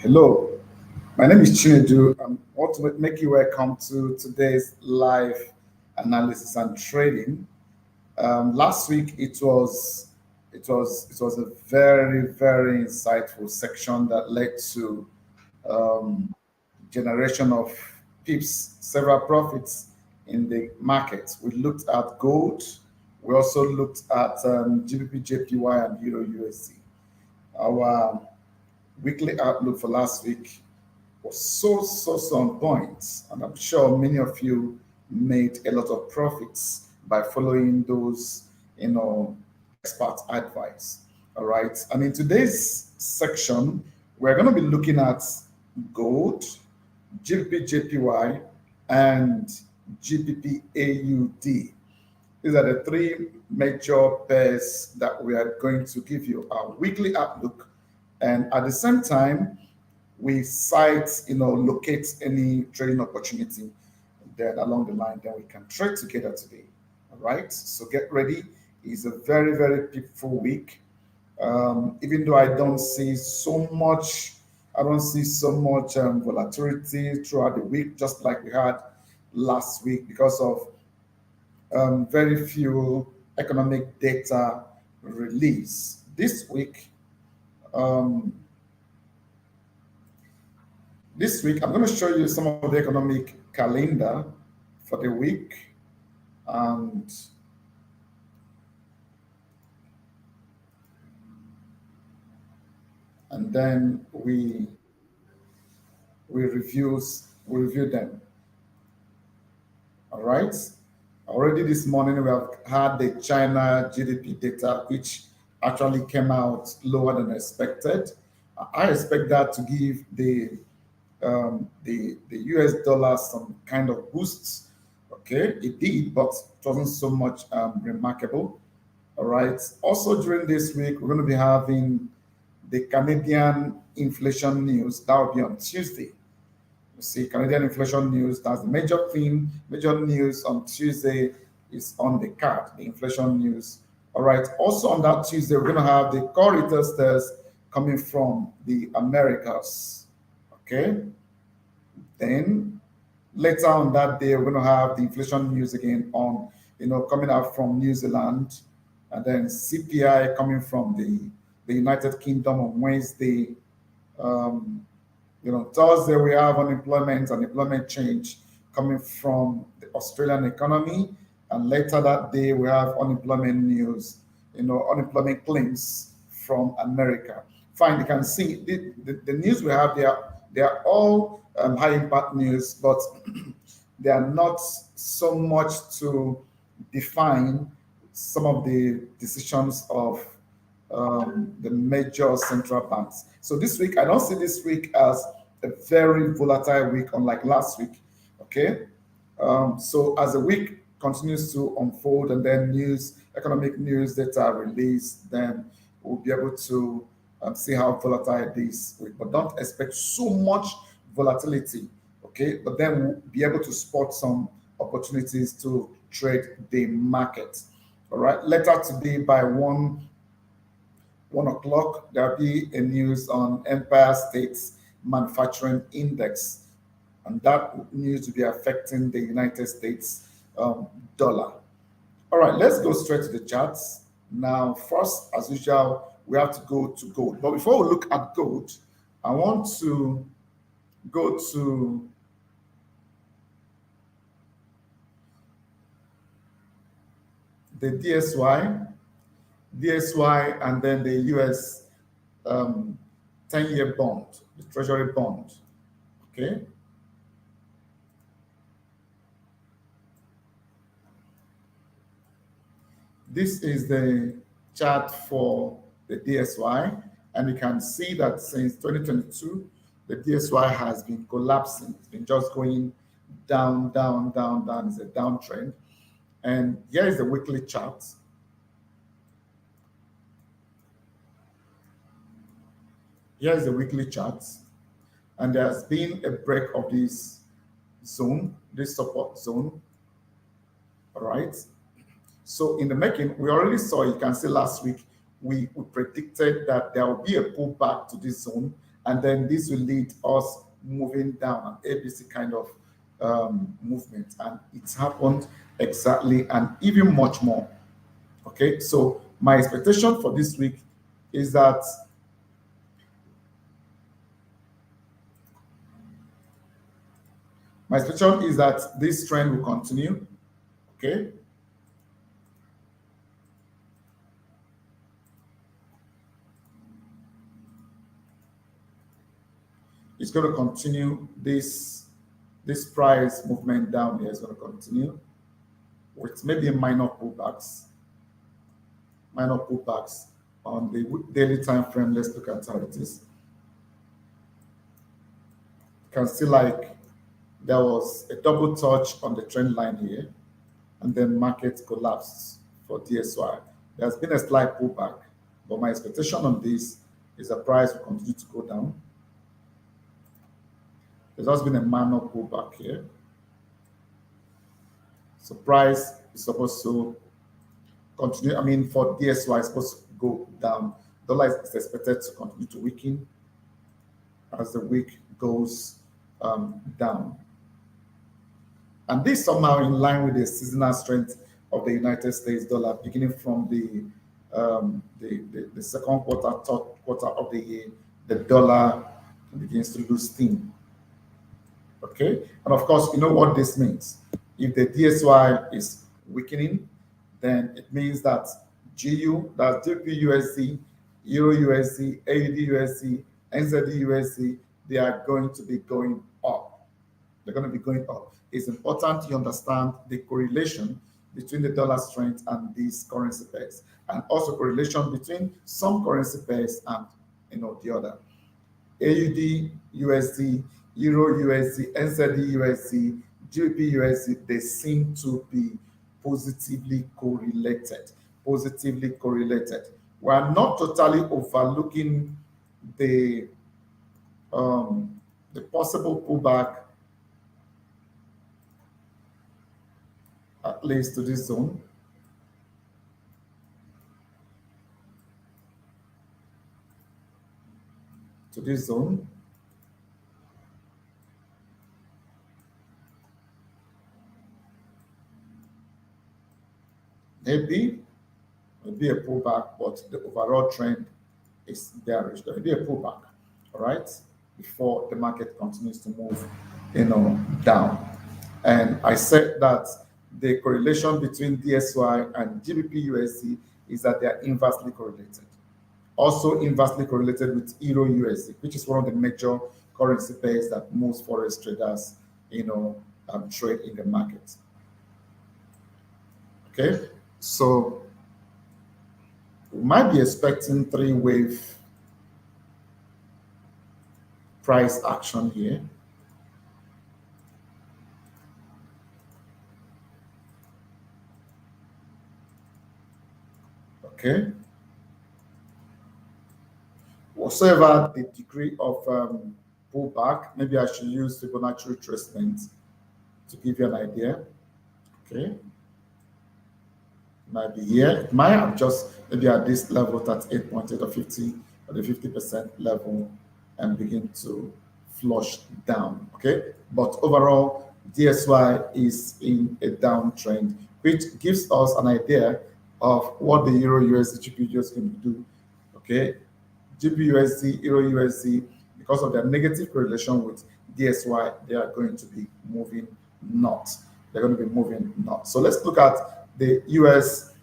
Hello, my name is Chinedu. I want to make you welcome to today's live analysis and trading. Last week it was a very insightful section that led to um, generation of pips, several profits in the market. We looked at gold. We also looked at GBP, JPY, and Euro USD. Our weekly outlook for last week was so on point, and I'm sure many of you made a lot of profits by following those, expert advice. All right, and in today's section, we're going to be looking at gold, GBP JPY, and GBP AUD. These are the three major pairs that we are going to give you our weekly outlook, and at the same time we locate any trading opportunity then along the line, then we can trade together today. All right, so get ready. It's a very peaceful week. Even though I don't see so much volatility throughout the week, just like we had last week, because of very few economic data release this week. Um, This week, I'm going to show you some of the economic calendar for the week, and then we review them. All right. Already this morning we have had the China GDP data, which actually came out lower than expected. I expect that to give the US dollar some kind of boosts. Okay, it did, but it wasn't so much remarkable. All right. Also, during this week, we're going to be having the Canadian inflation news. That will be on Tuesday. You see, Canadian inflation news. That's the major thing. Major news on Tuesday is on the card, the inflation news. All right. Also on that Tuesday, we're going to have the core retail sales coming from the Americas. Okay. Then later on that day, we're going to have the inflation news again on, coming out from New Zealand, and then CPI coming from the United Kingdom on Wednesday. Um, Thursday we have unemployment and employment change coming from the Australian economy, and later that day we have unemployment news, unemployment claims from America. Fine, you can see the news we have there. They are all high impact news, but they are not so much to define some of the decisions of the major central banks. So this week, I don't see this week as a very volatile week, unlike last week. Okay, so as the week continues to unfold, and then economic news that are released, then we'll be able to see how volatile it is. But don't expect so much volatility. Okay, but then we'll be able to spot some opportunities to trade the market. All right. Later today by 1 o'clock, there'll be a news on Empire State's Manufacturing Index, and that news will be affecting the United States dollar. All right, let's go straight to the charts. Now, first, as usual, we have to go to gold. But before we look at gold, I want to go to the DSY, and then the US 10-year bond, the Treasury bond. Okay. This is the chart for the DSY, and you can see that since 2022, the DSY has been collapsing. It's been just going down. It's a downtrend. And here is the weekly chart. Here is the weekly chart. And there has been a break of this zone, this support zone. All right. So in the making, we already saw, you can see last week, we predicted that there will be a pullback to this zone, and then this will lead us moving down an ABC kind of movement, and it's happened exactly and even much more. Okay, so my expectation for this week is that this trend will continue. Okay, it's going to continue. This price movement down here is going to continue with maybe minor pullbacks on the daily time frame. Let's look at how it is. You can see like there was a double touch on the trend line here, and then market collapsed for DSY. There's been a slight pullback, but my expectation on this is the price will continue to go down. There's also been a minor pullback here. So price is supposed to continue. I mean, for DSY, it's supposed to go down. Dollar is expected to continue to weaken as the week goes down. And this somehow in line with the seasonal strength of the United States dollar, beginning from the second quarter, third quarter of the year, the dollar begins to lose steam. Okay, and of course, you know what this means. If the DSY is weakening, then it means that GU, that's JPY USD, Euro USD, AUD USD, NZD USD, they are going to be going up. They're going to be going up. It's important you understand the correlation between the dollar strength and these currency pairs, and also correlation between some currency pairs and the other. AUD USD, Euro USD, NZD USD, GBP USD, they seem to be positively correlated. Positively correlated. We are not totally overlooking the possible pullback, at least to this zone. To this zone. Maybe a pullback, but the overall trend is bearish. There will be a pullback, all right, before the market continues to move, down. And I said that the correlation between DSY and GBP USD is that they are inversely correlated. Also inversely correlated with Euro USD, which is one of the major currency pairs that most forex traders, trade in the market. Okay, so we might be expecting three-wave price action here. Okay. Whatsoever the degree of pullback, maybe I should use Fibonacci retracement to give you an idea. Okay. Might be here. It might have just maybe at this level, 38.8 or 50 or the 50% level, and begin to flush down. Okay. But overall, DSY is in a downtrend, which gives us an idea of what the Euro USD GBP is going to do. Okay. GBP USD, Euro USD, because of their negative correlation with DSY, they are going to be moving north. They're going to be moving north. So let's look at the US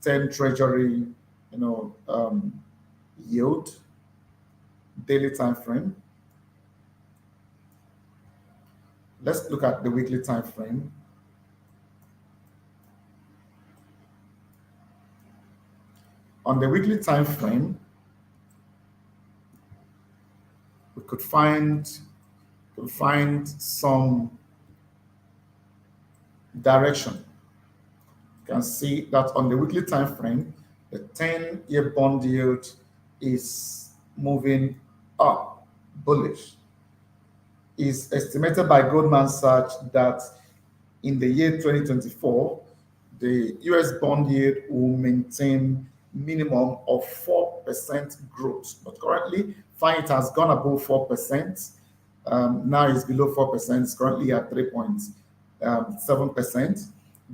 10 Treasury, yield, daily time frame. Let's look at the weekly time frame. On the weekly time frame, we could find some direction. You can see that on the weekly time frame, the 10-year bond yield is moving up, bullish. It's estimated by Goldman Sachs that in the year 2024, the US bond yield will maintain minimum of 4% growth, but currently fine, it has gone above 4%. Now it's below 4%. It's currently at 3.7%.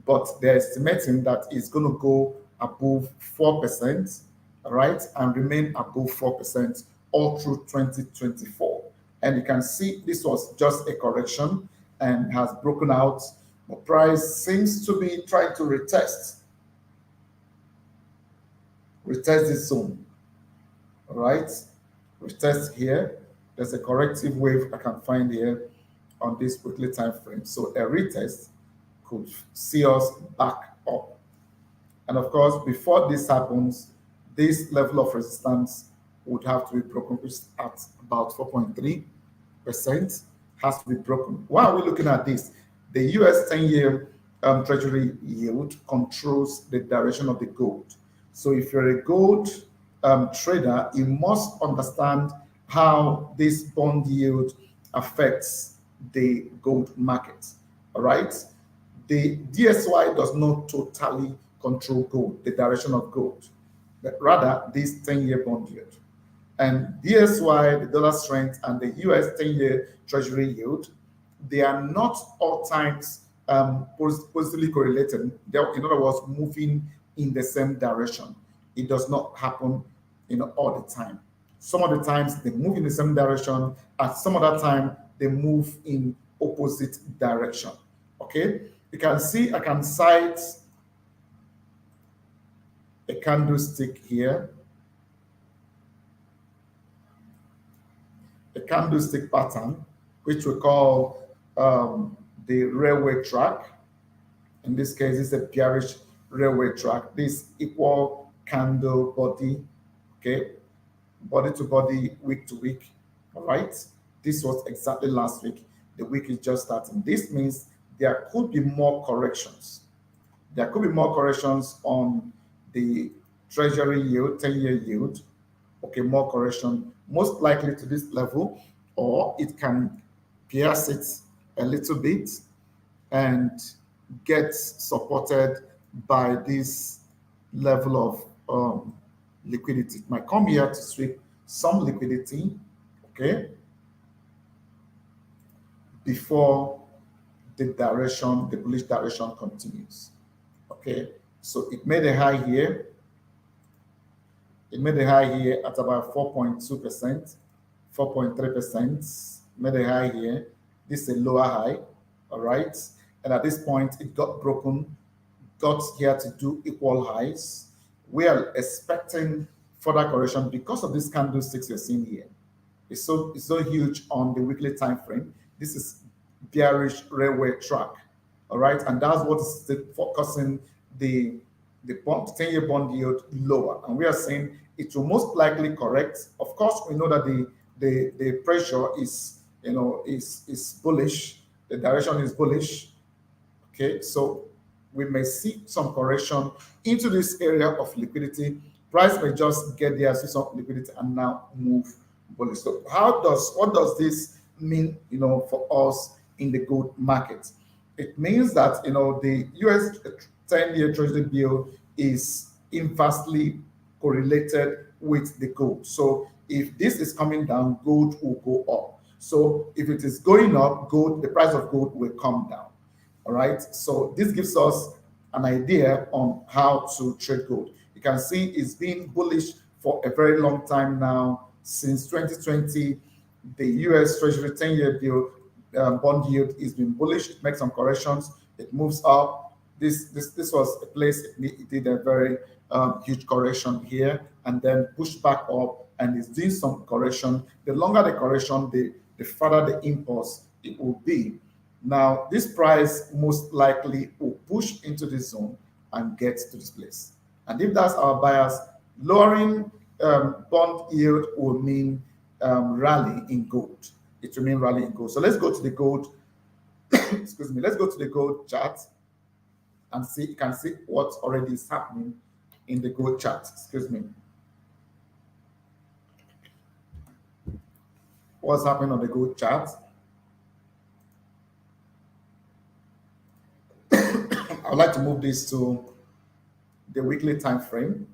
But they're estimating that it's going to go above 4%, right, and remain above 4% all through 2024. And you can see this was just a correction and has broken out. The price seems to be trying to retest this zone. All right, retest here. There's a corrective wave I can find here on this weekly time frame. So a retest could see us back up. And of course, before this happens, this level of resistance would have to be broken, which is at about 4.3%, has to be broken. Why are we looking at this? The US 10-year Treasury yield controls the direction of the gold. So if you're a gold trader, you must understand how this bond yield affects the gold market. All right. The DSY does not totally control gold, the direction of gold, but rather this 10-year bond yield. And DSY, the dollar strength, and the US 10-year Treasury yield, they are not all times positively correlated. They're, in other words, moving in the same direction. It does not happen, all the time. Some of the times they move in the same direction, and some other time they move in opposite direction. Okay, you can see I can cite a candlestick here, a candlestick pattern, which we call the railway track. In this case, it's a bearish railway track. This equal candle body, okay, body to body, week to week. All right, this was exactly last week. The week is just starting. This means there could be more corrections. There could be more corrections on the Treasury yield, 10-year yield. Okay, more correction, most likely to this level, or it can pierce it a little bit and get supported by this level of liquidity. It might come here to sweep some liquidity, okay, before the direction, the bullish direction continues. Okay, so it made a high here. It made a high here at about 4.2%, 4.3%, made a high here. This is a lower high, all right? And at this point, it got broken, got here to do equal highs. We are expecting further correction because of this candlesticks you're seeing here. It's so huge on the weekly time frame. This is bearish railway track, all right? And that's what is focusing the 10-year bond yield lower, and we are saying it will most likely correct. Of course, we know that the pressure is is bullish. The direction is bullish. Okay, so we may see some correction into this area of liquidity. Price may just get there, see some liquidity, and now move bullish. So what does this mean, for us in the gold market? It means that the US 10-year Treasury bill is inversely correlated with the gold. So if this is coming down, gold will go up. So if it is going up, the price of gold will come down. All right. So this gives us an idea on how to trade gold. You can see it's been bullish for a very long time now. Since 2020, the US Treasury 10-year bill bond yield has been bullish. It makes some corrections. It moves up. This was a place it did a very huge correction here, and then pushed back up, and it's doing some correction. The longer the correction, the further the impulse it will be. Now, this price most likely will push into this zone and get to this place. And if that's our bias, lowering bond yield will mean rally in gold. It will mean rally in gold. So let's go to the gold. Excuse me. Let's go to the gold chart and you can see what already is happening in the gold chart. Excuse me. What's happening on the gold chart? I'd like to move this to the weekly time frame.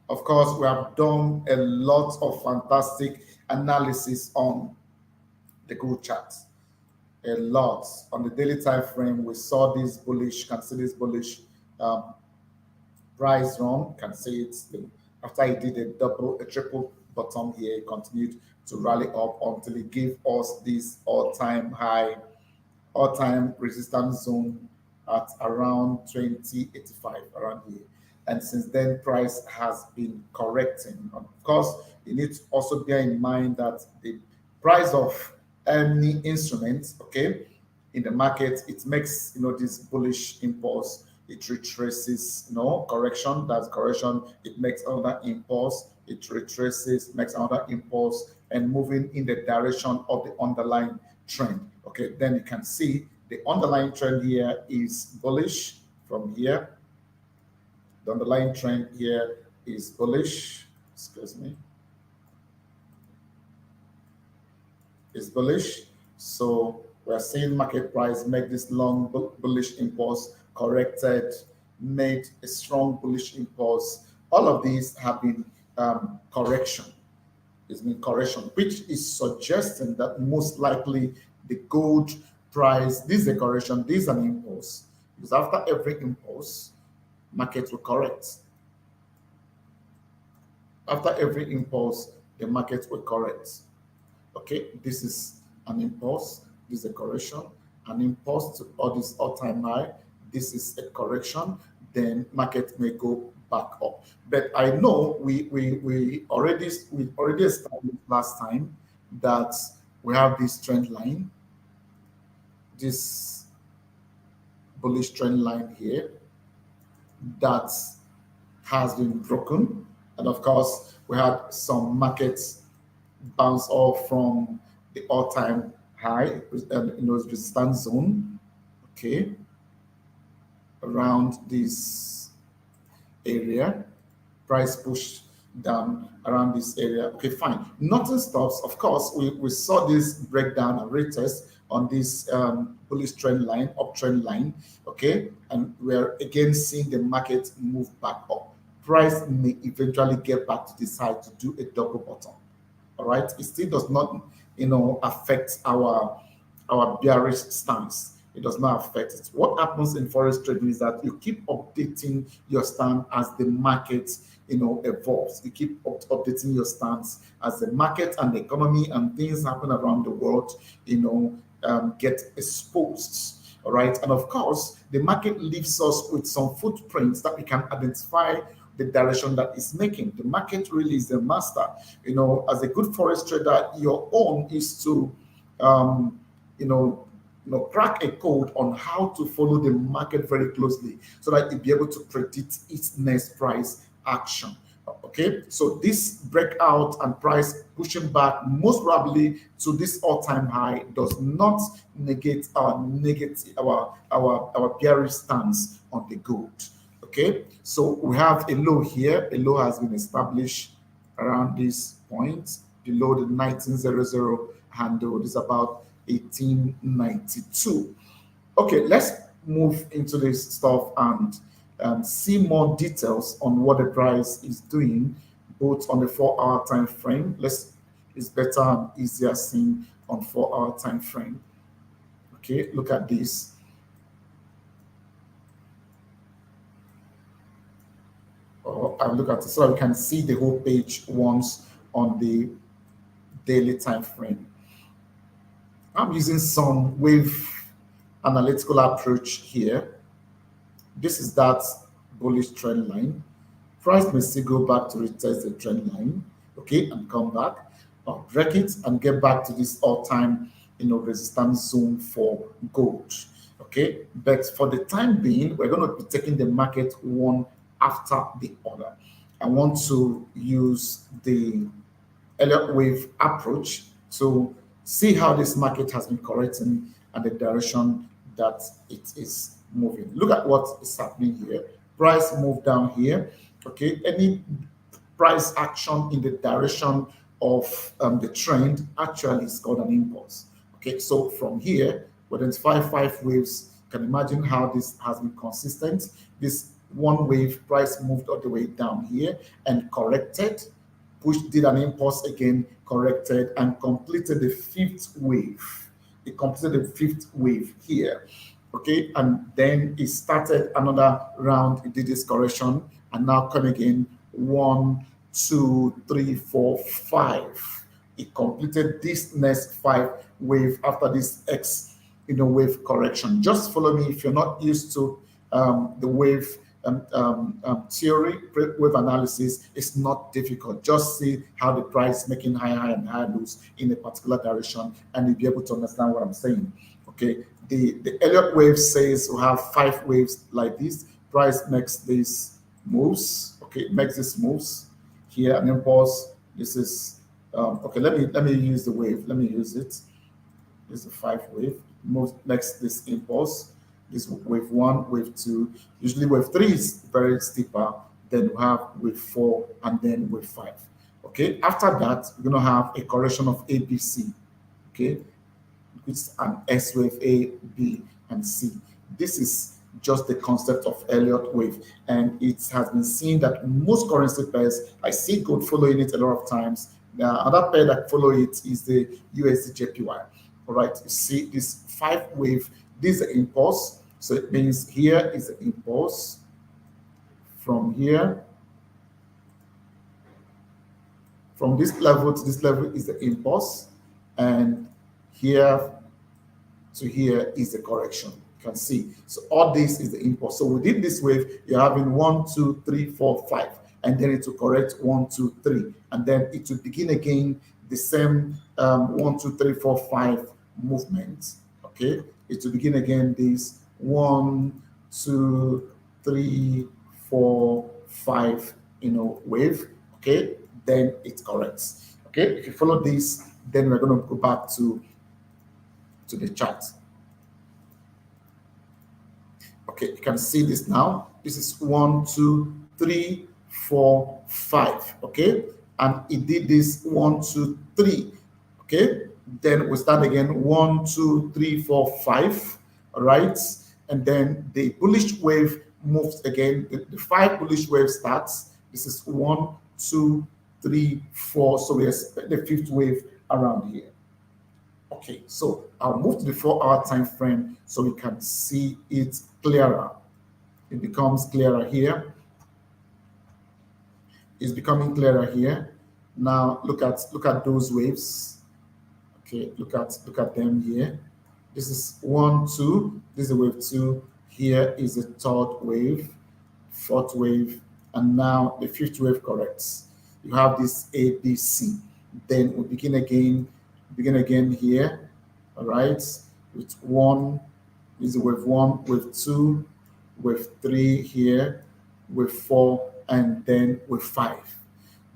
Of course, we have done a lot of fantastic analysis on the gold chart. A lot on the daily time frame. We saw this bullish, can see this bullish um, price run, can see it after he did a triple bottom here, he continued to rally up until he gave us this all-time high, all-time resistance zone at around 2085 around here. And since then, price has been correcting. Of course, you need to also bear in mind that the price of any instrument, okay, in the market, it makes this bullish impulse. It retraces, correction. That's correction. It makes another impulse. It retraces, makes another impulse, and moving in the direction of the underlying trend. Okay, then you can see the underlying trend here is bullish from here. The underlying trend here is bullish. Excuse me. Is bullish. So we're seeing market price make this long bullish impulse, corrected, made a strong bullish impulse. All of these have been correction. It's been correction, which is suggesting that most likely the gold price, this is a correction, this is an impulse. Because after every impulse, market will correct. After every impulse, the market will correct. Okay, this is an impulse, this is a correction, an impulse to all this all-time high, this is a correction, then market may go back up. But I know we already established last time that we have this trend line, this bullish trend line here that has been broken. And of course, we had some markets bounce off from the all-time high, resistance zone, okay, around this area. Price push down around this area. Okay, fine. Nothing stops. Of course, we saw this breakdown and retest on this bullish trend line, uptrend line, okay, and we're again seeing the market move back up. Price may eventually get back to this side to do a double bottom. All right, it still does not, affect our bearish stance. It does not affect it. What happens in forex trading is that you keep updating your stance as the market, evolves. You keep updating your stance as the market and the economy and things happen around the world, get exposed. All right, and of course, the market leaves us with some footprints that we can identify the direction that it's making. The market really is the master. As a good forex trader, your own is to, crack a code on how to follow the market very closely so that you'll be able to predict its next price action. Okay, so this breakout and price pushing back most probably to this all-time high does not negate our bearish stance on the gold. Okay, so we have a low here. A low has been established around this point below the 1900 handle. This is about 1892. Okay, let's move into this stuff and see more details on what the price is doing, both on the 4-hour time frame. It's better and easier seen on 4-hour time frame. Okay, look at this. I'll look at it so we can see the whole page once on the daily time frame. I'm using some wave analytical approach here. This is that bullish trend line. Price may still go back to retest the trend line, okay, and come back, or break it and get back to this all-time, resistance zone for gold, okay. But for the time being, we're going to be taking the market one after the other. I want to use the Elliott wave approach to see how this market has been correcting and the direction that it is moving. Look at what is happening here. Price move down here. Okay, any price action in the direction of the trend actually is called an impulse. Okay, so from here, we identify 5 waves. You can imagine how this has been consistent. This one wave price moved all the way down here and corrected. did an impulse again, corrected, and completed the fifth wave. It completed the fifth wave here. Okay, and then it started another round. It did this correction, and now coming in 1, 2, 3, 4, 5. It completed this next 5 wave after this X, wave correction. Just follow me if you're not used to the wave theory, wave analysis. Is not difficult. Just see how the price making higher and higher lows in a particular direction, and you'll be able to understand what I'm saying. Okay, the Elliott wave says we have 5 waves like this. Price makes these moves. Okay, makes these moves here, and then pause. This is okay. Let me use the wave. Let me use it. This is a 5 wave. Moves makes this impulse. This wave 1, wave 2. Usually wave 3 is very steeper. Then we have wave 4 and then wave 5. Okay. After that, we're gonna have a correction of ABC. Okay. It's an S wave, A, B, and C. This is just the concept of Elliott wave, and it has been seen that most currency pairs, I see gold following it a lot of times. Another pair that follow it is the USD JPY. All right, you see this 5 wave. This is the impulse, so it means here is the impulse. From here, from this level to this level is the impulse, and here to here is the correction. You can see. So all this is the impulse. So within this wave, you're having 1, 2, 3, 4, 5, and then it will correct 1, 2, 3, and then it will begin again the same 1, 2, 3, 4, 5 movement. Okay, it will begin again this 1, 2, 3, 4, 5, wave. Okay, then it corrects. Okay, if you follow this, then we're going to go back to the chart. Okay, you can see this now. This is 1, 2, 3, 4, 5. Okay, and it did this 1, 2, 3. Okay, then we start again 1, 2, 3, 4, 5. All right, and then the bullish wave moves again. The 5 bullish wave starts. This is 1, 2, 3, 4. So we expect the 5th wave around here. Okay, so I'll move to the 4-hour time frame so we can see it clearer. It becomes clearer here. It's becoming clearer here. Now look at those waves. Okay, look at them here. This is 1, 2. This is wave 2. Here is the 3rd wave, 4th wave, and now the 5th wave corrects. You have this ABC. Then we begin again here. All right, with 1. This is wave 1, wave 2, wave 3 here, wave 4, and then wave 5.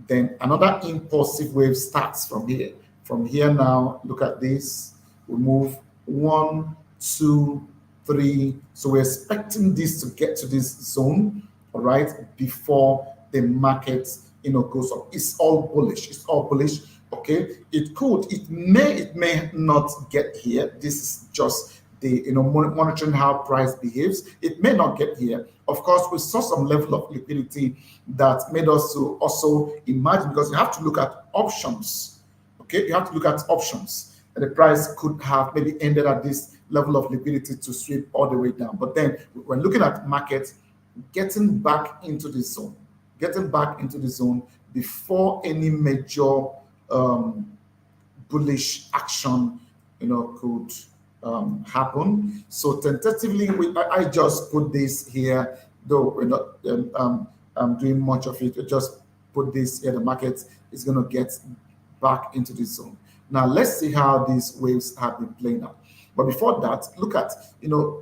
Then another impulsive wave starts from here. From here now, look at this. We move 1, 2, 3. So we're expecting this to get to this zone, all right, before the market, goes up. It's all bullish. It's all bullish. Okay, it may not get here. This is just the monitoring how price behaves. It may not get here. Of course, we saw some level of liquidity that made us to also imagine, because you have to look at options. Okay, you have to look at options. And the price could have maybe ended at this level of liquidity to sweep all the way down. But then when looking at market, getting back into the zone, before any major bullish action, could happen. So tentatively, I just put this here, though we're not doing much of it. Just put this here. The market is going to get back into the zone. Now let's see how these waves have been playing out. But before that, look at,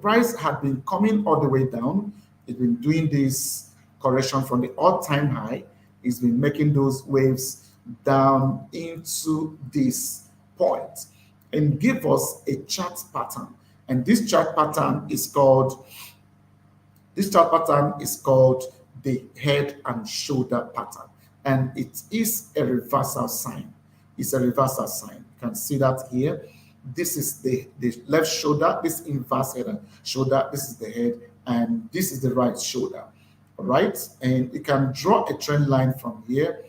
price had been coming all the way down. It's been doing this correction from the all-time high. It's been making those waves down into this point and give us a chart pattern. And this chart pattern is called the head and shoulder pattern. And it is a reversal sign. It's a reversal sign. You can see that here. This is the left shoulder, this inverse head and shoulder, this is the head, and this is the right shoulder. All right, and you can draw a trend line from here.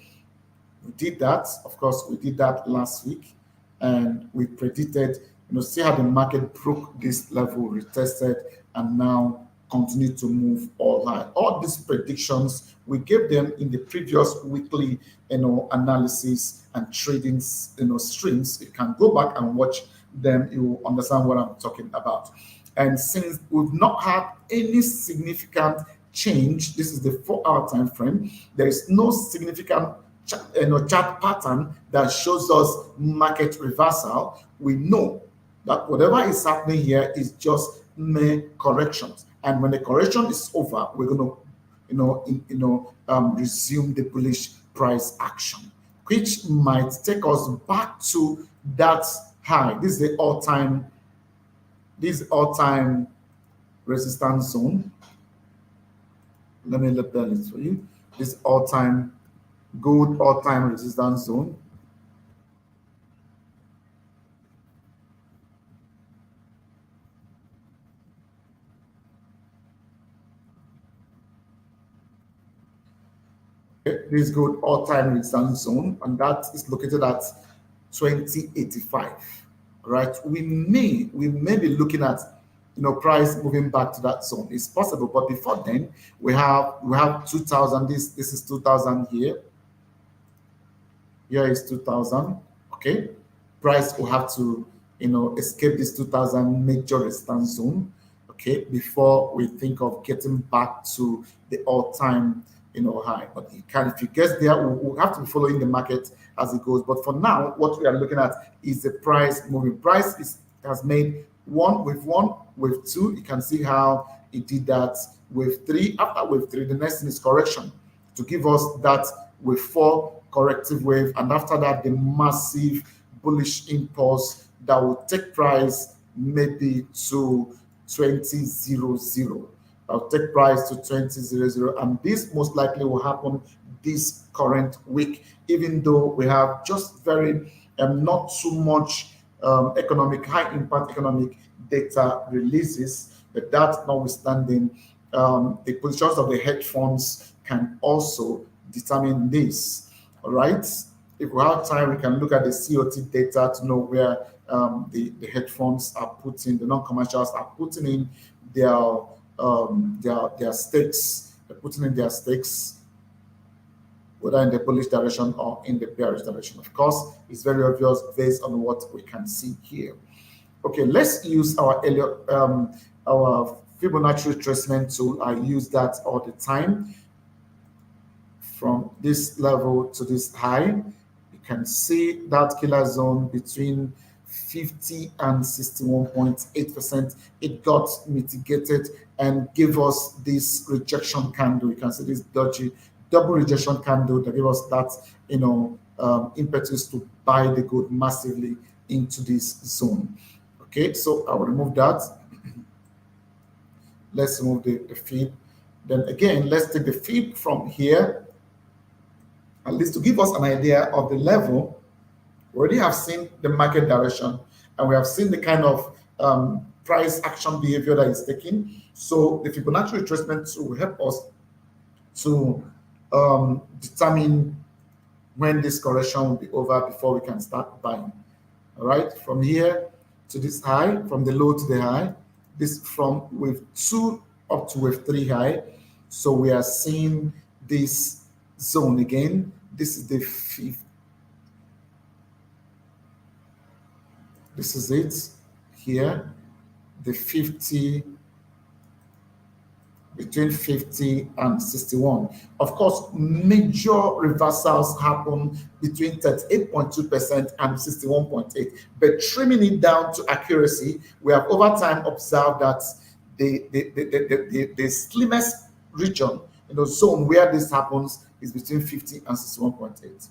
We did that. Of course, we did that last week, and we predicted, see how the market broke this level, retested, and now continue to move all high. All these predictions, we gave them in the previous weekly, analysis and trading, streams. You can go back and watch them. You will understand what I'm talking about. And since we've not had any significant change, this is the 4-hour time frame. There is no significant chart pattern that shows us market reversal. We know that whatever is happening here is just mere corrections, and when the correction is over, we're going to resume the bullish price action, which might take us back to that high. This is the all-time resistance zone. Let me label it for you. This all-time good all-time resistance zone. This good all-time resistance zone, and that is located at 2085. Right? We may be looking at price moving back to that zone. It's possible, but before then, we have 2000. This is 2000 here. Here is 2000. Okay, price will have to escape this 2000 major resistance zone. Okay, before we think of getting back to the all-time high. But if it gets there, we'll have to be following the market as it goes. But for now, what we are looking at is the price moving. Price has made wave two. You can see how it did that. Wave three. After wave three, the next thing is correction to give us that wave four corrective wave, and after that, the massive bullish impulse that will take price maybe to 2000. I'll take price to 2000, and this most likely will happen this current week, even though we have just very not too much high impact economic data releases, but that notwithstanding, the positions of the hedge funds can also determine this. All right, if we have time, we can look at the COT data to know where the hedge funds are putting, the non-commercials are putting in their stakes. They're putting in their stakes, whether in the bullish direction or in the bearish direction. Of course, it's very obvious based on what we can see here. Okay, let's use our Fibonacci retracement tool. I use that all the time. From this level to this high, you can see that killer zone between 50 and 61.8%. It got mitigated and gave us this rejection candle. You can see this dodgy double rejection candle that gave us that impetus to buy the gold massively into this zone. Okay, so I will remove that. Let's remove the feed. Then again, let's take the feed from here, at least to give us an idea of the level. We already have seen the market direction, and we have seen the kind of price action behavior that is taking. So the Fibonacci retracement will help us to determine when this correction will be over before we can start buying. All right, from here to this high, from the low to the high, this from wave 2 up to wave 3 high. So we are seeing this zone again. This is the fifth. This is it here, the 50, between 50 and 61. Of course, major reversals happen between 38.2% and 61.8%. But trimming it down to accuracy, we have over time observed that the slimmest region, zone where this happens is between 50 and 61.8.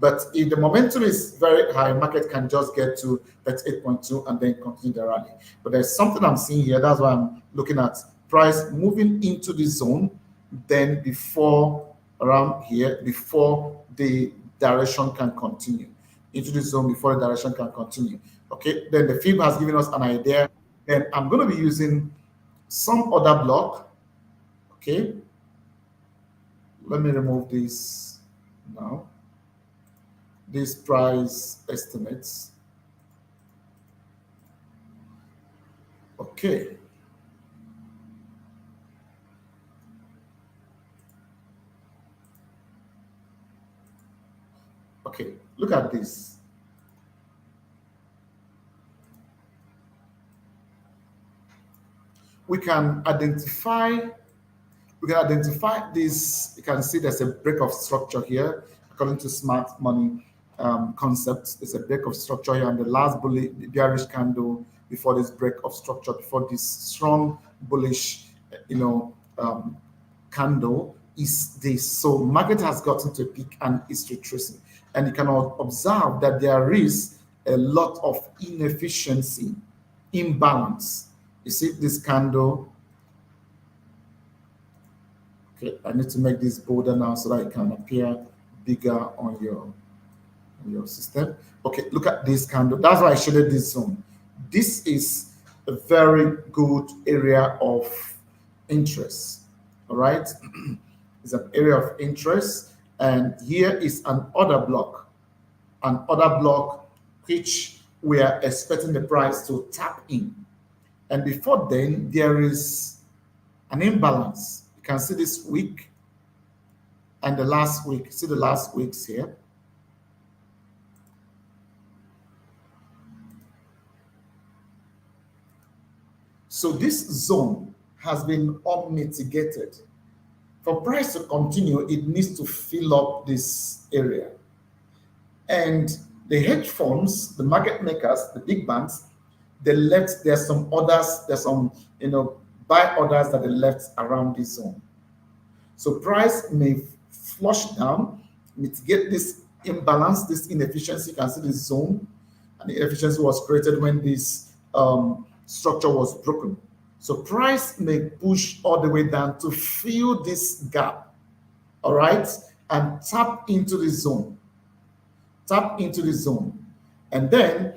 But if the momentum is very high, market can just get to 38.2 and then continue the rally. But there's something I'm seeing here. That's why I'm looking at price moving into the zone, then before around here, before the direction can continue. Into the zone before the direction can continue. Okay, then the film has given us an idea. Then I'm going to be using some other block. Okay, let me remove this now. these price estimates. Okay. Okay, look at this. We can identify this. You can see there's a break of structure here according to smart money concepts. There's a break of structure here, and the last bearish candle before this break of structure, before this strong bullish candle is this. So market has gotten to a peak and is retracing, and you can observe that there is a lot of inefficiency, imbalance. You see this candle. Okay, I need to make this bolder now so that it can appear bigger on your system. Okay, look at this candle. That's why I shaded this zone. This is a very good area of interest. All right, it's an area of interest, and here is an order block, which we are expecting the price to tap in. And before then, there is an imbalance. You can see this week and the last week. See the last weeks here. So this zone has been unmitigated. For price to continue, it needs to fill up this area. And the hedge funds, the market makers, the big banks, there's some orders, there's some buy orders that they left around this zone. So price may flush down, mitigate this imbalance, this inefficiency. You can see this zone, and the inefficiency was created when this structure was broken. So price may push all the way down to fill this gap, all right, and tap into the zone. And then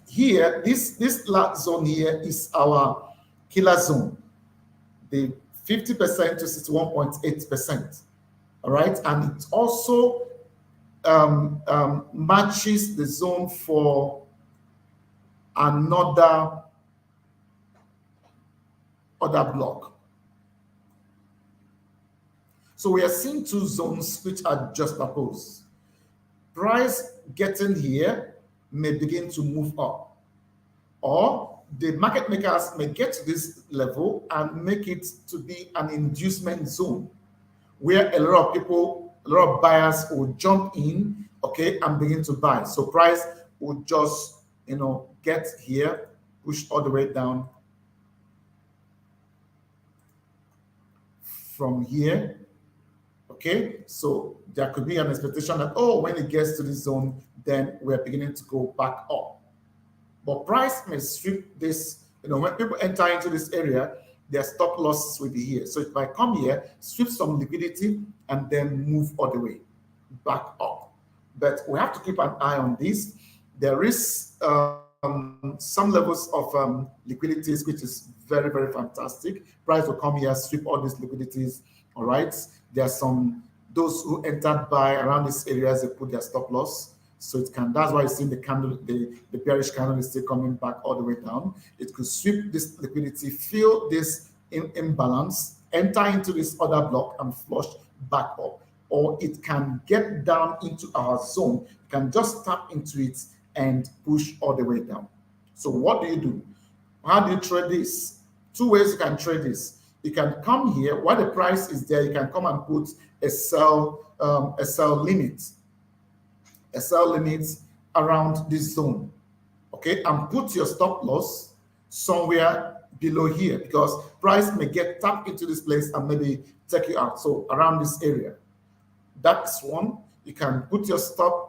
here, this last zone here is our killer zone, the 50% to 61.8%. All right, and it also matches the zone for another block. So we are seeing two zones which are juxtaposed. Price getting here may begin to move up, or the market makers may get to this level and make it to be an inducement zone where a lot of buyers will jump in, okay, and begin to buy. So price will just, get here, push all the way down from here. Okay, so there could be an expectation that, when it gets to this zone, then we're beginning to go back up. But price may strip this, when people enter into this area, their stop losses will be here. So it might come here, strip some liquidity, and then move all the way back up. But we have to keep an eye on this. There is some levels of liquidities, which is very, very fantastic. Price will come here, strip all these liquidities, all right? There are those who entered by around these areas, they put their stop loss. So that's why you see the candle, the bearish candle is still coming back all the way down. It could sweep this liquidity, fill this imbalance, enter into this other block and flush back up. Or it can get down into our zone. You can just tap into it and push all the way down. So what do you do? How do you trade this? Two ways you can trade this. You can come here, while the price is there, you can come and put a sell limit. A sell limit around this zone, okay, and put your stop loss somewhere below here, because price may get tapped into this place and maybe take you out. So around this area, that's one. You can put your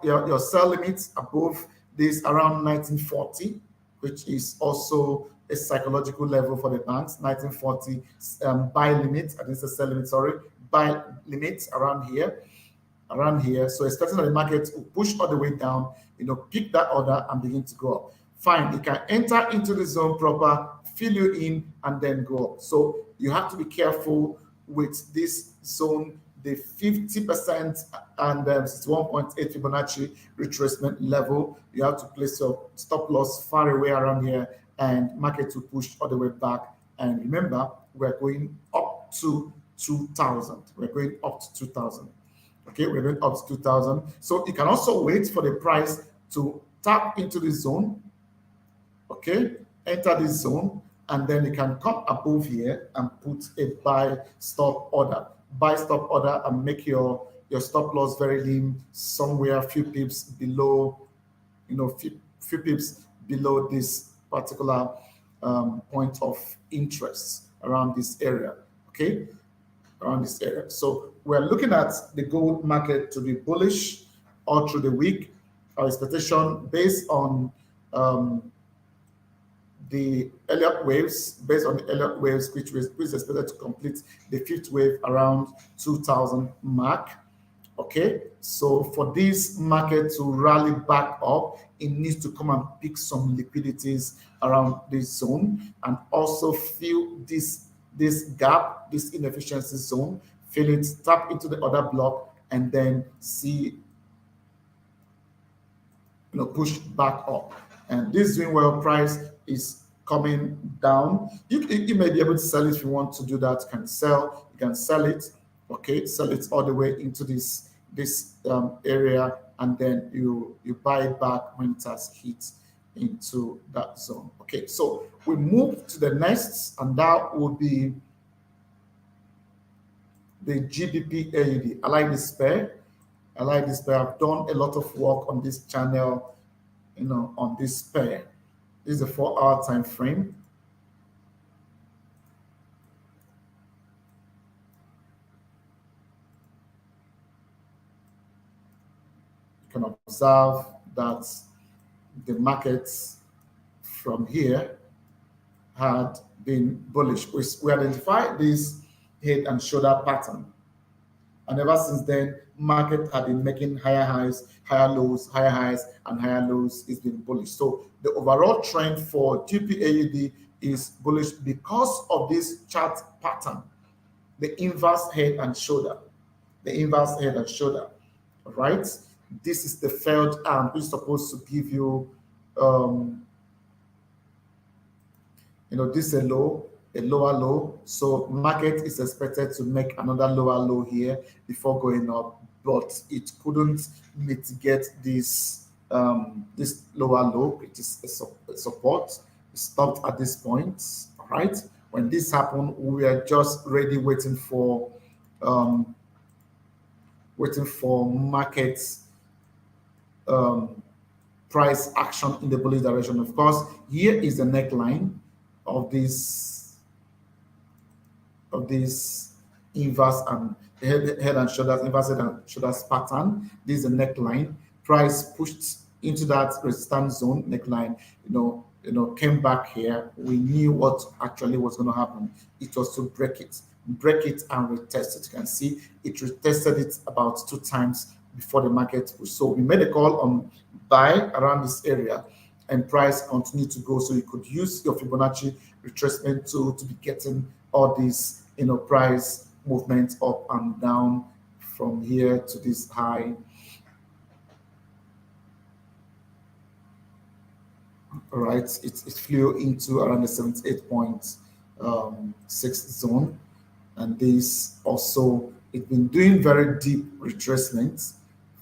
your sell limits above this around 1940, which is also a psychological level for the banks. 1940 buy limit, I didn't say sell limit, sorry, buy limits around here. So expecting that the market will push all the way down, pick that order and begin to go up. Fine, it can enter into the zone proper, fill you in, and then go up. So you have to be careful with this zone the 50% and 61.8 Fibonacci retracement level. You have to place your stop loss far away around here, and market to push all the way back. And remember, we're going up to 2,000. We're going up to 2,000. Okay, we're going up to 2,000. So you can also wait for the price to tap into the zone. Okay, enter this zone, and then you can come above here and put a buy stop order. Buy stop order and make your stop loss very lean, somewhere a few pips below, few pips below this particular point of interest around this area. Okay, around this area. So we're looking at the gold market to be bullish all through the week. Our expectation based on the Elliott waves, which is expected to complete the fifth wave around 2,000 mark. Okay, so for this market to rally back up, it needs to come and pick some liquidities around this zone, and also fill this gap, this inefficiency zone, fill it, tap into the other block, and then see, push back up. And this doing well price is coming down. You may be able to sell it if you want to do that. You can sell it. Okay, sell it all the way into this area, and then you buy it back when it has hit into that zone. Okay, so we move to the next, and that would be the GBP AUD. I like this pair. I've done a lot of work on this channel, on this pair. This is a 4-hour time frame. You can observe that the markets from here had been bullish. We identified this head and shoulder pattern, and ever since then, market had been making higher highs, higher lows, higher highs, and higher lows. It's been bullish. So the overall trend for GBP AUD is bullish because of this chart pattern, the inverse head and shoulder, all right? This is the failed arm, which is supposed to give you, this is a lower low. So market is expected to make another lower low here before going up, but it couldn't mitigate this this lower low, which is a support. It stopped at this point. All right. When this happened, we are just ready, waiting for markets price action in the bullish direction. Of course, here is the neckline of this inverse and head and shoulders, inverse head and shoulders pattern. This is the neckline. Price pushed into that resistance zone neckline, came back here. We knew what actually was going to happen. It was to break it and retest it. You can see it retested it about 2 times before the market pushed. So we made a call on buy around this area, and price continued to go. So you could use your Fibonacci retracement tool to be getting all these, price movements up and down from here to this high. All right, it flew into around the 78.6 zone, and this also, it's been doing very deep retracements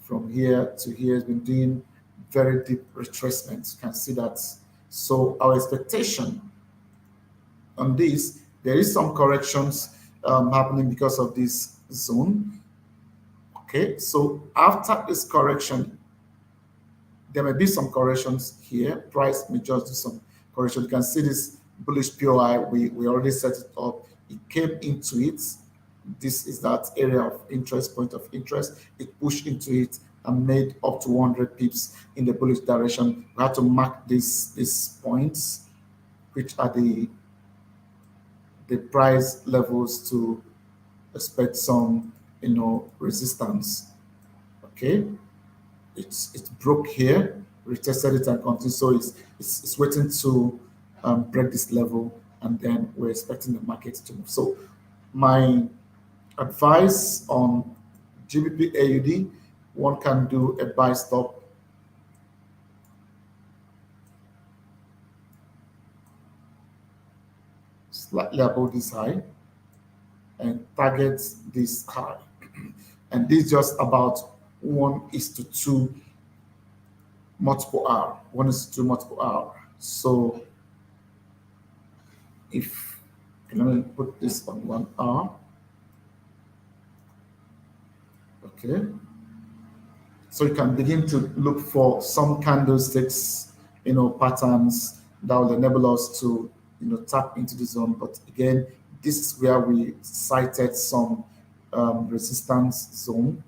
from here to here. It's been doing very deep retracements. You can see that. So our expectation on this, there is some corrections happening because of this zone. Okay, so after this correction, there may be some corrections here. Price may just do some correction. You can see this bullish POI. We already set it up. It came into it. This is that area of interest, point of interest. It pushed into it and made up to 100 pips in the bullish direction. We have to mark these points, which are the price levels to expect some, resistance. Okay. It broke here, retested it, and continued. So it's waiting to break this level, and then we're expecting the market to move. So my advice on GBP AUD, one can do a buy stop slightly above this high and target this high. And this is just about 1:2 multiple hour, 1:2 multiple hour. So if, let me put this on 1 hour. Okay. So you can begin to look for some candlesticks, patterns that will enable us to, tap into the zone. But again, this is where we cited some resistance zone.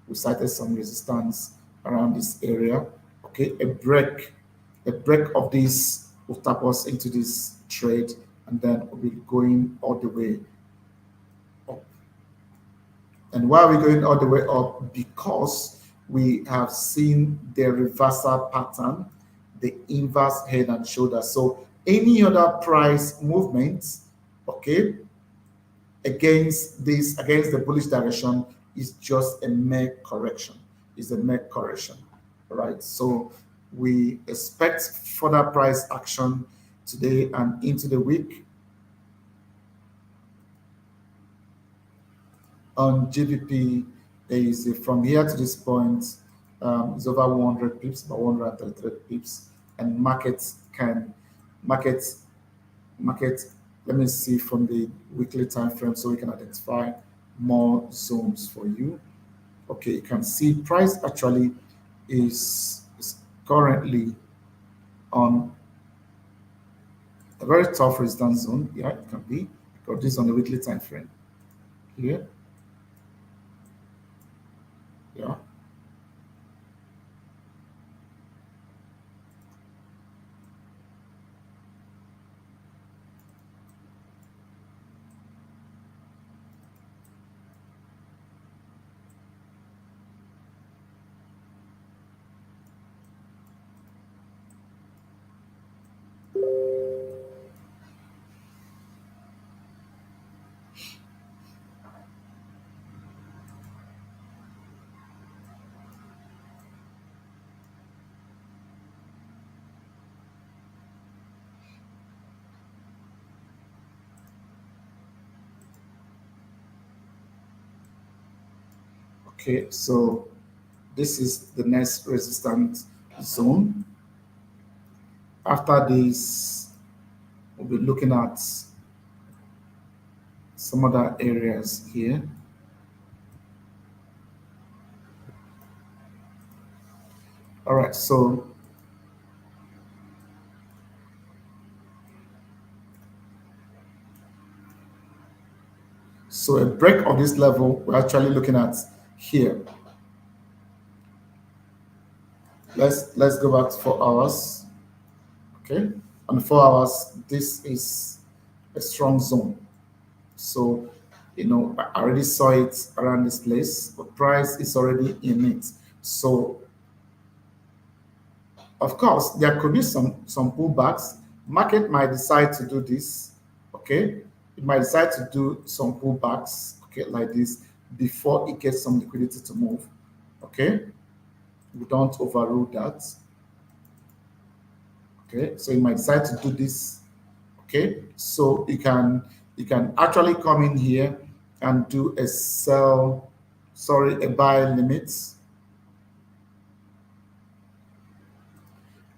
We cited some resistance around this area. Okay, a break of this will tap us into this trade, and then we'll be going all the way up. And why are we going all the way up? Because we have seen the reversal pattern, the inverse head and shoulder. So any other price movements, okay, against the bullish direction is just a mere correction. Is a mere correction, right? So we expect further price action today and into the week. On GBP, there is from here to this point, it's over 100 pips, about 133 pips, and market. Let me see from the weekly time frame so we can identify more zones for you. Okay, you can see price actually is currently on a very tough resistance zone. Yeah, it can be, because this is on the weekly time frame here. Yeah. Okay, so this is the next resistance zone. After this, we'll be looking at some other areas here. All right, so a break of this level we're actually looking at here. Let's go back to 4 hours. Okay, on 4 hours, this is a strong zone. So, I already saw it around this place, but price is already in it. So, of course, there could be some pullbacks. Market might decide to do this. Okay, it might decide to do some pullbacks. Okay, like this before it gets some liquidity to move. Okay, we don't overrule that. Okay, so you might decide to do this. Okay, so you can actually come in here and do a a buy limit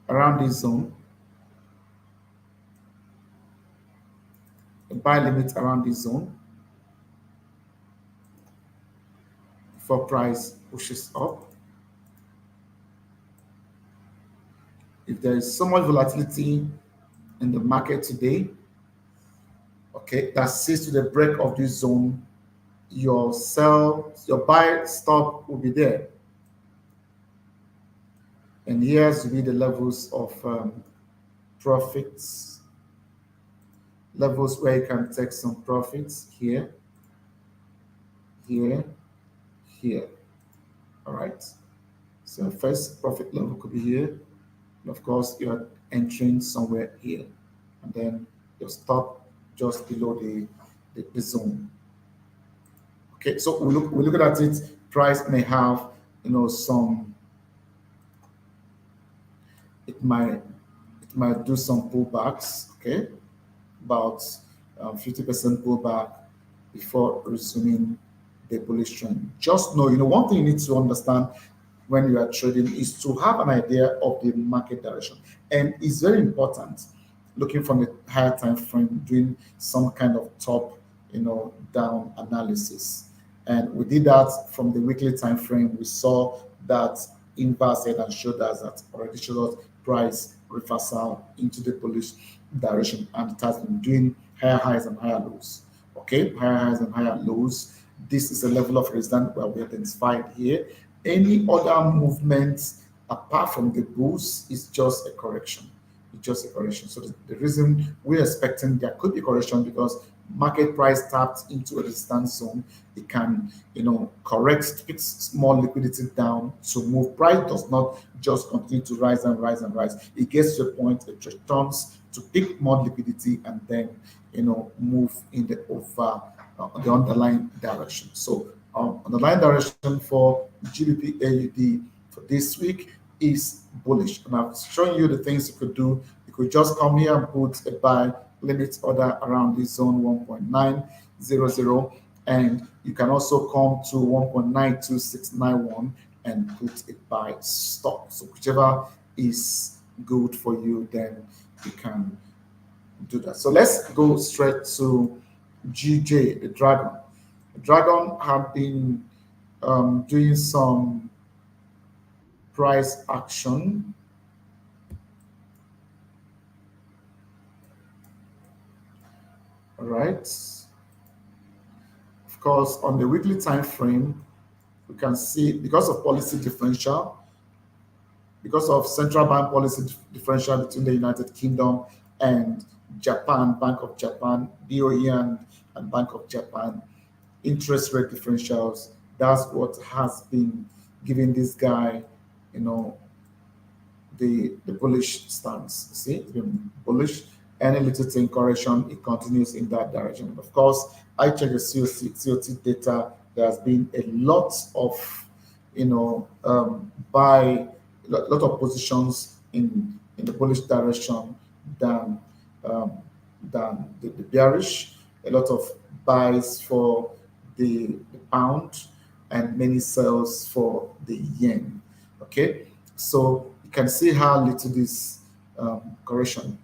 around this zone, a buy limit around this zone before price pushes up. If there is so much volatility in the market today, okay, that sees to the break of this zone, your buy stop will be there. And here's will be the levels of profits, levels where you can take some profits here, here, here. All right. So first profit level could be here. And of course, you're entering somewhere here. And then your stop just below the zone. Okay, so we look at it. Price may have, some, it might do some pullbacks. Okay, about 50% pullback before resuming the bullish trend. Just know, one thing you need to understand when you are trading is to have an idea of the market direction, and it's very important looking from the higher time frame, doing some kind of top, down analysis. And we did that from the weekly time frame. We saw that inverse head and shoulders that already showed us price reversal into the bullish direction, and it has been doing higher highs and higher lows. Okay, higher highs and higher lows. This is a level of resistance where we identified here. Any other movement apart from the bulls is just a correction. It's just a correction. So the reason we're expecting there could be correction because market price tapped into a resistance zone. It can, correct, pick small liquidity down to move. Price does not just continue to rise and rise and rise. It gets to a point, it returns to pick more liquidity and then, move in the over the underlying direction. So underlying direction for GBP AUD for this week is bullish. And I've shown you the things you could do. You could just come here and put a buy limit order around this zone 1.900, and you can also come to 1.92691 and put a buy stop. So whichever is good for you, then you can do that. So let's go straight to GJ, the dragon. The dragon have been doing some price action. All right. Of course, on the weekly time frame, we can see because of policy differential, because of central bank policy differential between the United Kingdom and Japan, Bank of Japan, BOE and Bank of Japan, interest rate differentials. That's what has been giving this guy, the bullish stance. See, it's been bullish. Any little thing correction, it continues in that direction. Of course, I check the COT data. There has been a lot of, buy, lot of positions in the bullish direction than the bearish. A lot of buys for the pound and many sells for the yen. Okay, so you can see how little this correction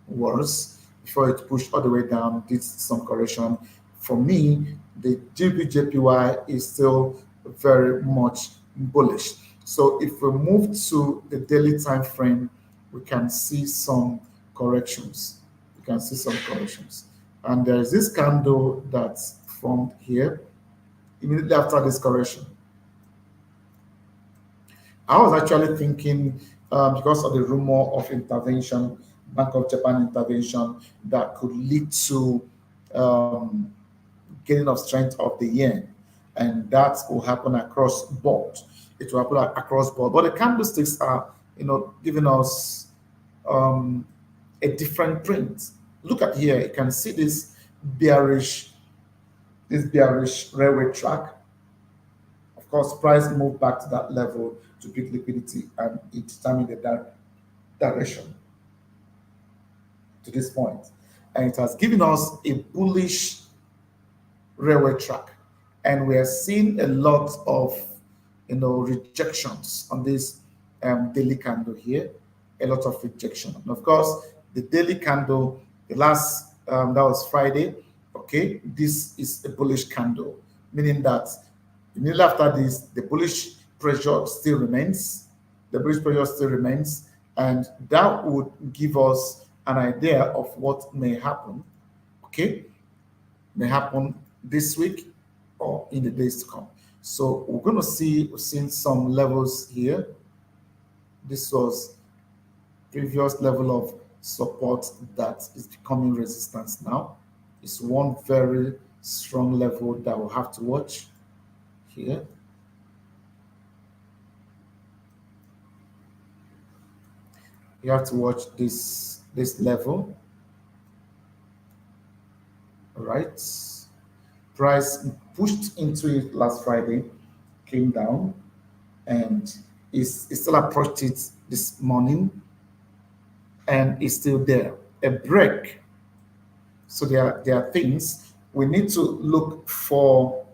was before it pushed all the way down, did some correction. For me, the JPY is still very much bullish. So if we move to the daily time frame, we can see some corrections. We can see some corrections. And there is this candle that's formed here immediately after this correction. I was actually thinking, because of the rumor of intervention, Bank of Japan intervention, that could lead to gaining of strength of the yen, and that will happen across board. It will happen across board. But the candlesticks are, giving us a different print. Look at here. You can see this bearish railway track. Of course, price moved back to that level to pick liquidity, and it determined the direction to this point. And it has given us a bullish railway track. And we are seeing a lot of, rejections on this daily candle here, a lot of rejection. And of course, the daily candle, the last, that was Friday, okay, this is a bullish candle, meaning that immediately after this, the bullish pressure still remains. The bullish pressure still remains, and that would give us an idea of what may happen, okay, may happen this week or in the days to come. So we're going to see, we've seen some levels here. This was previous level of support that is becoming resistance now. It's one very strong level that we'll have to watch here. You have to watch this level. All right. Price pushed into it last Friday, came down, and is still approached it this morning, and is still there. A break. So there are things we need to look for.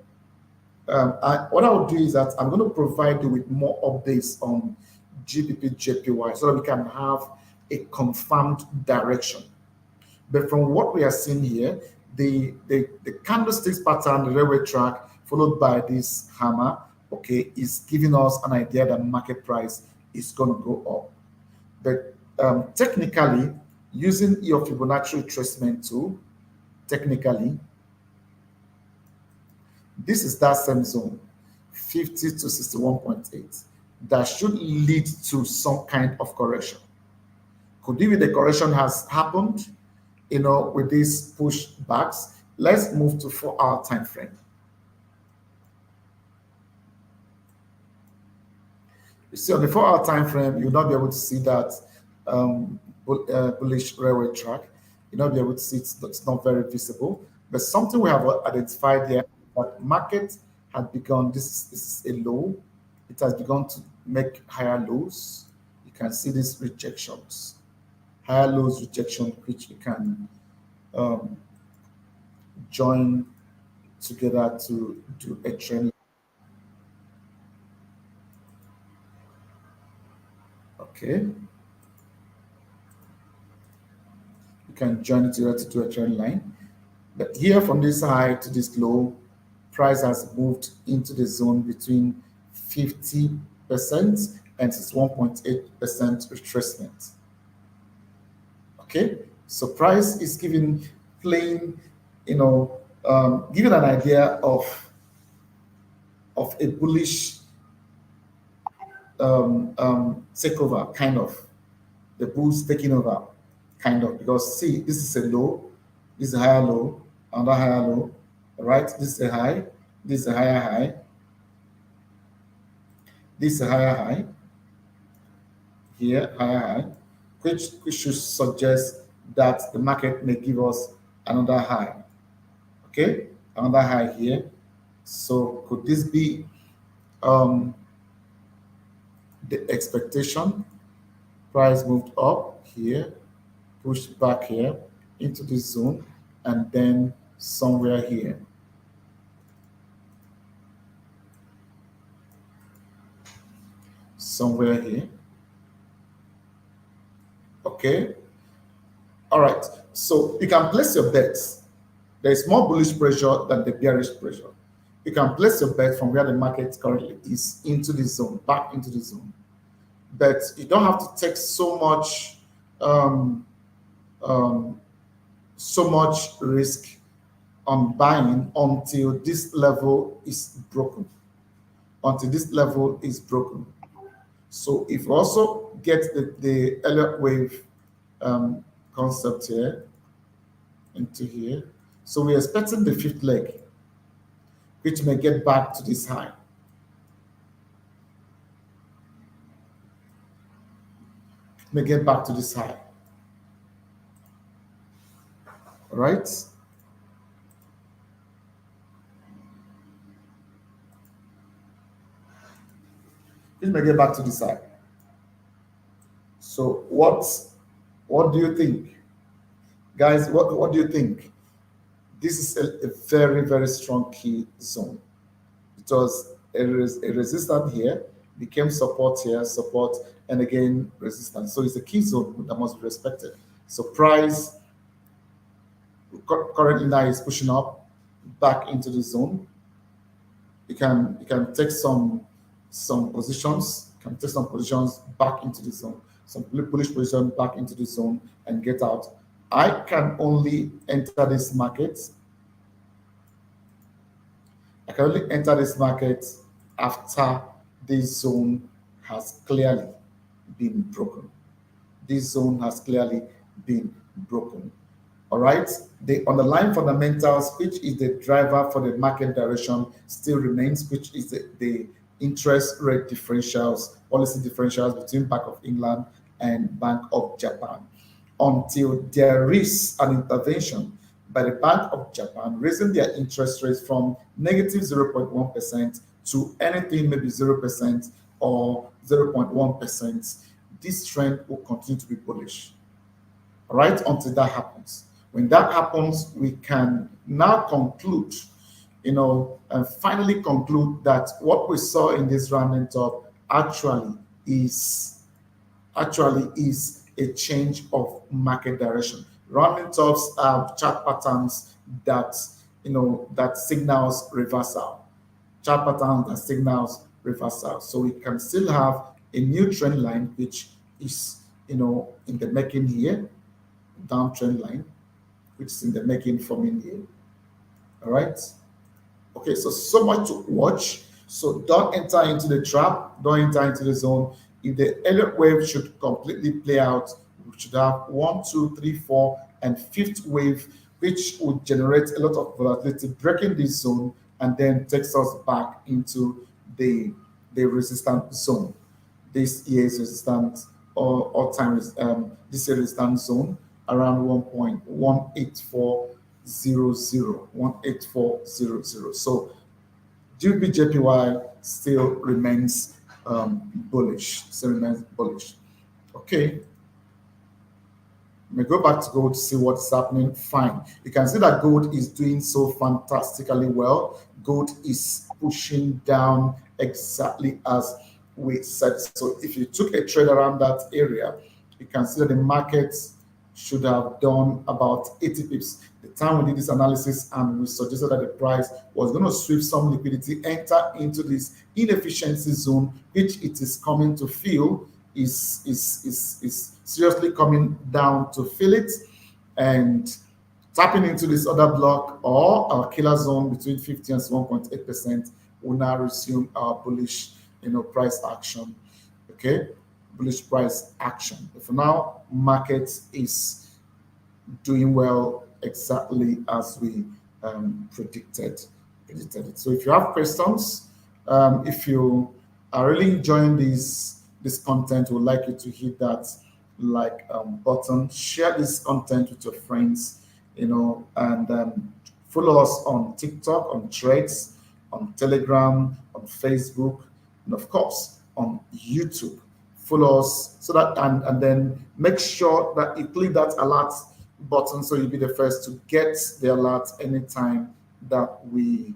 What I will do is that I'm going to provide you with more updates on GBP JPY so that we can have a confirmed direction. But from what we are seeing here, the candlesticks pattern, the railway track, followed by this hammer, okay, is giving us an idea that market price is going to go up. But technically, using your Fibonacci retracement tool, technically, this is that same zone, 50 to 61.8. That should lead to some kind of correction. Could it be the correction has happened, with these pushbacks? Let's move to 4-hour time frame. You see, on the 4-hour time frame, you'll not be able to see that bullish railway track. You'll not be able to see it's not very visible. But something we have identified here, that market had begun, this is a low. It has begun to make higher lows. You can see these rejections, higher lows rejection, which you can join together to do a trend. Okay. You can join it together to do a trend line. But here from this high to this low, price has moved into the zone between 50% and 1.8% retracement. Okay, so price is giving giving an idea of a bullish takeover, kind of the bulls taking over, kind of, because see, this is a low, this is a higher low, another higher low, right? This is a high, this is a higher high, this is a higher high, here, higher high, which should suggest that the market may give us another high. Okay, another high here. So could this be the expectation? Price moved up here, pushed back here into this zone, and then somewhere here. Somewhere here. Okay. All right. So you can place your bets. There is more bullish pressure than the bearish pressure. You can place your bet from where the market currently is into the zone, back into the zone. But you don't have to take so much risk on buying until this level is broken. Until this level is broken. So if you also get the Elliott wave concept here into here, so we're expecting the fifth leg, which may get back to this high. May get back to this high. All right. It may get back to this side. So what do you think? Guys, what do you think? This is a very, very strong key zone. It was a resistance here, became support here, support, and again resistance. So it's a key zone that must be respected. So price currently now is pushing up back into the zone. You can take some positions, back into the zone, some bullish position back into the zone and get out. I can only enter this market. I can only enter this market after this zone has clearly been broken. This zone has clearly been broken. All right. The underlying fundamentals, which is the driver for the market direction, still remains, which is the interest rate differentials, policy differentials between Bank of England and Bank of Japan. Until there is an intervention by the Bank of Japan, raising their interest rates from negative 0.1% to anything maybe 0% or 0.1%, this trend will continue to be bullish. All right, until that happens. When that happens, we can now conclude, and finally conclude that what we saw in this rounding top is actually is a change of market direction. Rounding tops have chart patterns that that signals reversal. Chart patterns that signals reversal. So we can still have a new trend line which is in the making here, downtrend line, which is in the making forming here. All right. Okay, so much to watch. So don't enter into the trap, don't enter into the zone. If the Elliott wave should completely play out, we should have 1, 2, 3, 4, and fifth wave, which would generate a lot of volatility, breaking this zone, and then takes us back into the resistance zone. This year's resistance or time this year's resistance zone around 1.18400. So JPY still remains bullish. Still remains bullish. Okay. We go back to gold to see what's happening. Fine. You can see that gold is doing so fantastically well. Gold is pushing down exactly as we said. So if you took a trade around that area, you can see that the market should have done about 80 pips. The time we did this analysis and we suggested that the price was going to sweep some liquidity, enter into this inefficiency zone, which it is coming to feel is seriously coming down to fill it, and tapping into this other block or our killer zone between 50 and 1.8% will now resume our bullish price action. Okay, bullish price action. But for now, market is doing well exactly as we predicted it. So if you have questions, if you are really enjoying this content, we would like you to hit that like button, share this content with your friends, and follow us on TikTok, on Threads, on Telegram, on Facebook, and of course on YouTube. Follow us so that and then make sure that you click that alert button so you'll be the first to get the alert anytime that we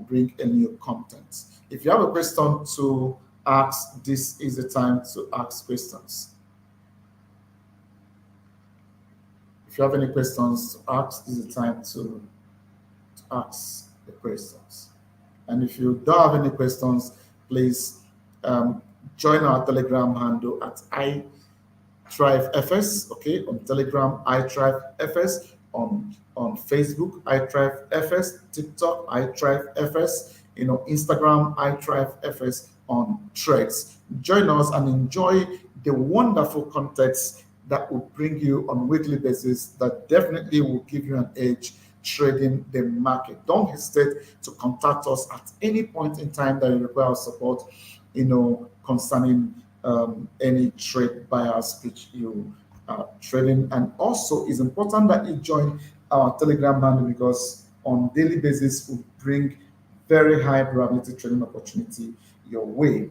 bring a new content. If you have a question to ask, this is the time to ask questions. If you have any questions to ask, this is the time to ask the questions. And if you don't have any questions, please join our Telegram handle at iThriveFS, okay, on Telegram, iThriveFS, on Facebook, iThriveFS, TikTok, iThriveFS, Instagram, iThriveFS, on Threads. Join us and enjoy the wonderful contents that will bring you on a weekly basis that definitely will give you an edge trading the market. Don't hesitate to contact us at any point in time that you require our support, concerning any trade buyers which you are trading. And also, it's important that you join our Telegram handle because on daily basis we bring very high probability trading opportunity your way,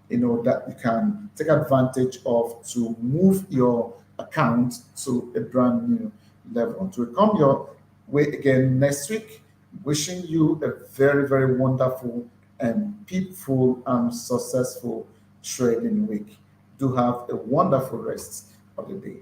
that you can take advantage of to move your account to a brand new level. To come your way again next week, wishing you a very, very wonderful and peaceful and successful trading week. Do have a wonderful rest of the day.